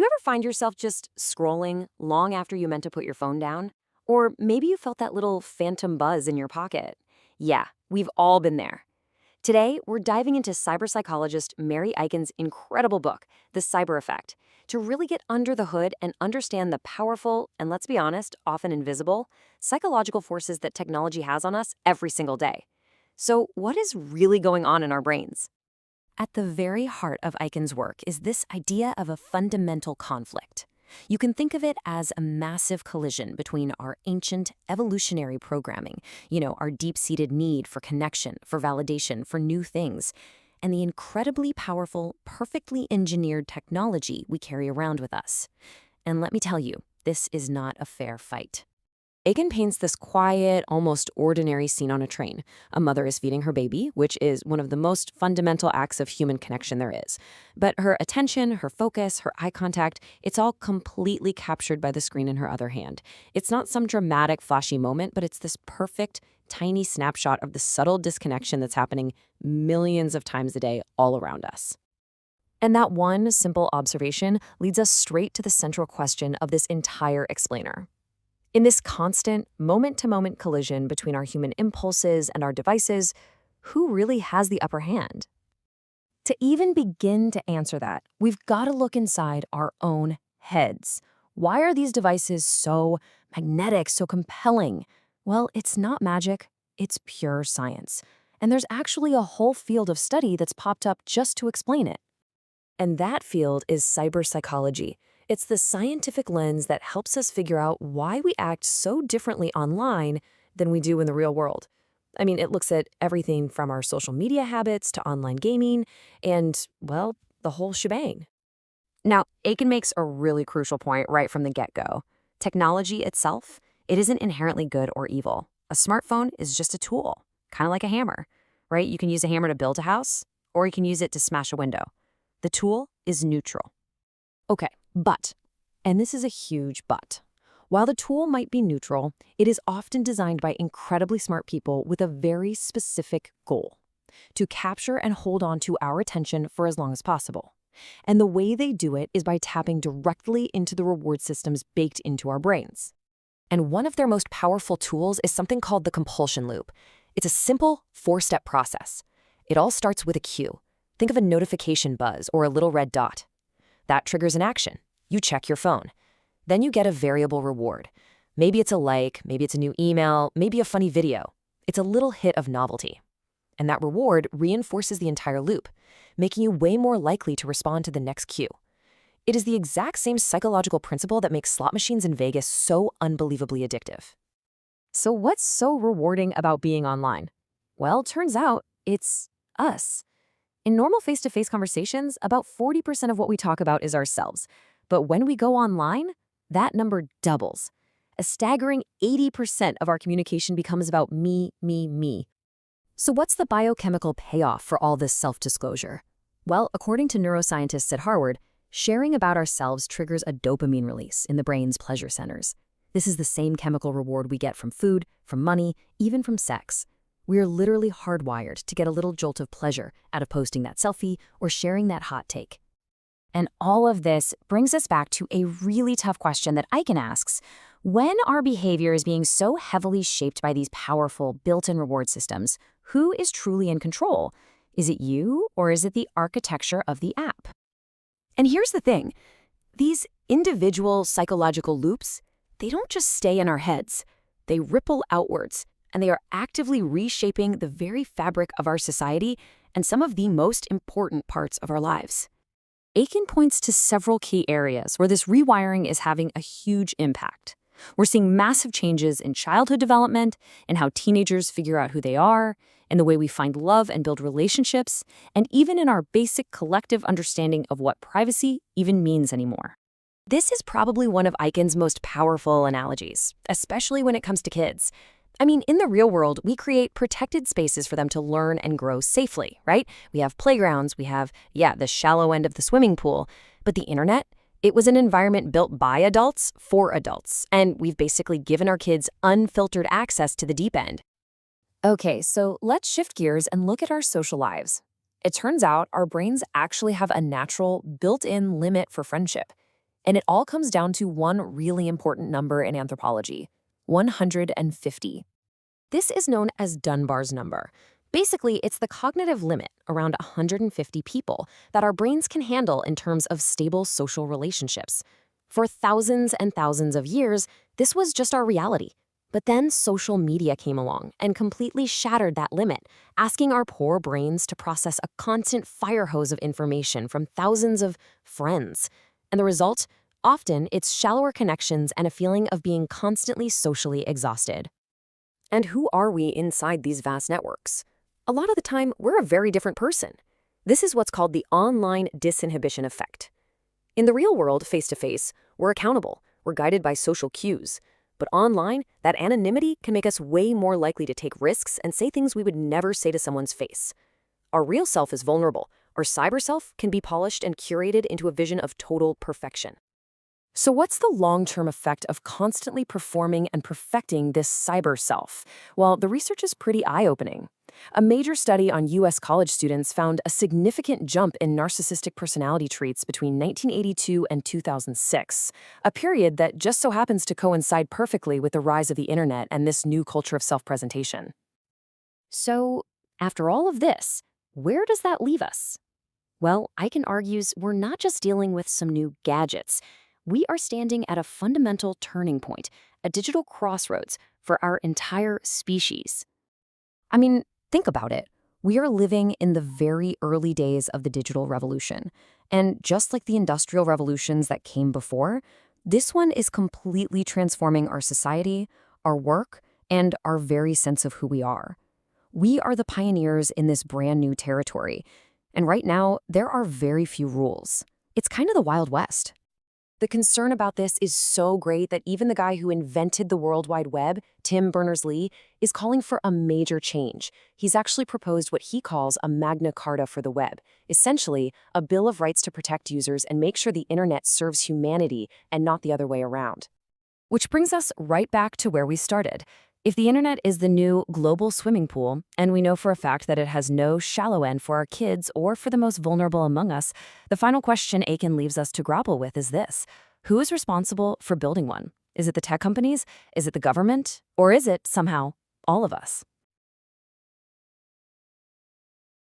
You ever find yourself just scrolling long after you meant to put your phone down? Or maybe you felt that little phantom buzz in your pocket. Yeah, we've all been there. Today, we're diving into cyber psychologist Mary Eichen's incredible book, The Cyber Effect, to really get under the hood and understand the powerful, and let's be honest, often invisible, psychological forces that technology has on us every single day. So, what is really going on in our brains? At the very heart of Eichen's work is this idea of a fundamental conflict. You can think of it as a massive collision between our ancient evolutionary programming, our deep-seated need for connection, for validation, for new things, and the incredibly powerful, perfectly engineered technology we carry around with us. And let me tell you, this is not a fair fight. Aiken paints this quiet, almost ordinary scene on a train. A mother is feeding her baby, which is one of the most fundamental acts of human connection there is. But her attention, her focus, her eye contact, it's all completely captured by the screen in her other hand. It's not some dramatic, flashy moment, but it's this perfect, tiny snapshot of the subtle disconnection that's happening millions of times a day all around us. And that one simple observation leads us straight to the central question of this entire explainer. In this constant, moment-to-moment collision between our human impulses and our devices, who really has the upper hand? To even begin to answer that, we've got to look inside our own heads. Why are these devices so magnetic, so compelling? Well, it's not magic, it's pure science. And there's actually a whole field of study that's popped up just to explain it. And that field is cyber psychology. It's the scientific lens that helps us figure out why we act so differently online than we do in the real world. I mean, it looks at everything from our social media habits to online gaming and, well, the whole shebang. Now, Aiken makes a really crucial point right from the get-go. Technology itself, it isn't inherently good or evil. A smartphone is just a tool, kind of like a hammer, right? You can use a hammer to build a house, or you can use it to smash a window. The tool is neutral. Okay, but, and this is a huge but, while the tool might be neutral, it is often designed by incredibly smart people with a very specific goal: to capture and hold on to our attention for as long as possible. And the way they do it is by tapping directly into the reward systems baked into our brains. And one of their most powerful tools is something called the compulsion loop. It's a simple 4-step process. It all starts with a cue. Think of a notification buzz or a little red dot. That triggers an action. You check your phone. Then you get a variable reward. Maybe it's a like, maybe it's a new email, maybe a funny video. It's a little hit of novelty. And that reward reinforces the entire loop, making you way more likely to respond to the next cue. It is the exact same psychological principle that makes slot machines in Vegas so unbelievably addictive. So what's so rewarding about being online? Well, turns out it's us. In normal face-to-face conversations, about 40% of what we talk about is ourselves. But when we go online, that number doubles. A staggering 80% of our communication becomes about me, me, me. So what's the biochemical payoff for all this self-disclosure? Well, according to neuroscientists at Harvard, sharing about ourselves triggers a dopamine release in the brain's pleasure centers. This is the same chemical reward we get from food, from money, even from sex. We're literally hardwired to get a little jolt of pleasure out of posting that selfie or sharing that hot take. And all of this brings us back to a really tough question that Eichen asks. When our behavior is being so heavily shaped by these powerful built-in reward systems, who is truly in control? Is it you, or is it the architecture of the app? And here's the thing. These individual psychological loops, they don't just stay in our heads. They ripple outwards, and they are actively reshaping the very fabric of our society and some of the most important parts of our lives. Aiken points to several key areas where this rewiring is having a huge impact. We're seeing massive changes in childhood development, in how teenagers figure out who they are, in the way we find love and build relationships, and even in our basic collective understanding of what privacy even means anymore. This is probably one of Eichen's most powerful analogies, especially when it comes to kids. I mean, in the real world, we create protected spaces for them to learn and grow safely, right? We have playgrounds, we have, the shallow end of the swimming pool. But the internet, it was an environment built by adults for adults, and we've basically given our kids unfiltered access to the deep end. Okay, so let's shift gears and look at our social lives. It turns out our brains actually have a natural, built-in limit for friendship. And it all comes down to one really important number in anthropology: 150. This is known as Dunbar's number. Basically, it's the cognitive limit, around 150 people, that our brains can handle in terms of stable social relationships. For thousands and thousands of years, this was just our reality. But then social media came along and completely shattered that limit, asking our poor brains to process a constant fire hose of information from thousands of friends. And the result? Often, it's shallower connections and a feeling of being constantly socially exhausted. And who are we inside these vast networks? A lot of the time, we're a very different person. This is what's called the online disinhibition effect. In the real world, face-to-face, we're accountable, we're guided by social cues. But online, that anonymity can make us way more likely to take risks and say things we would never say to someone's face. Our real self is vulnerable. Our cyber self can be polished and curated into a vision of total perfection. So what's the long-term effect of constantly performing and perfecting this cyber self? Well, the research is pretty eye-opening. A major study on U.S. college students found a significant jump in narcissistic personality traits between 1982 and 2006, a period that just so happens to coincide perfectly with the rise of the internet and this new culture of self-presentation. So, after all of this, where does that leave us? Well, Eichen argues we're not just dealing with some new gadgets. We are standing at a fundamental turning point, a digital crossroads for our entire species. I mean, think about it. We are living in the very early days of the digital revolution. And just like the industrial revolutions that came before, this one is completely transforming our society, our work, and our very sense of who we are. We are the pioneers in this brand new territory. And right now, there are very few rules. It's kind of the Wild West. The concern about this is so great that even the guy who invented the World Wide Web, Tim Berners-Lee, is calling for a major change. He's actually proposed what he calls a Magna Carta for the web, essentially a bill of rights to protect users and make sure the internet serves humanity and not the other way around. Which brings us right back to where we started. If the internet is the new global swimming pool, and we know for a fact that it has no shallow end for our kids or for the most vulnerable among us, the final question Eichen leaves us to grapple with is this: who is responsible for building one? Is it the tech companies? Is it the government? Or is it, somehow, all of us?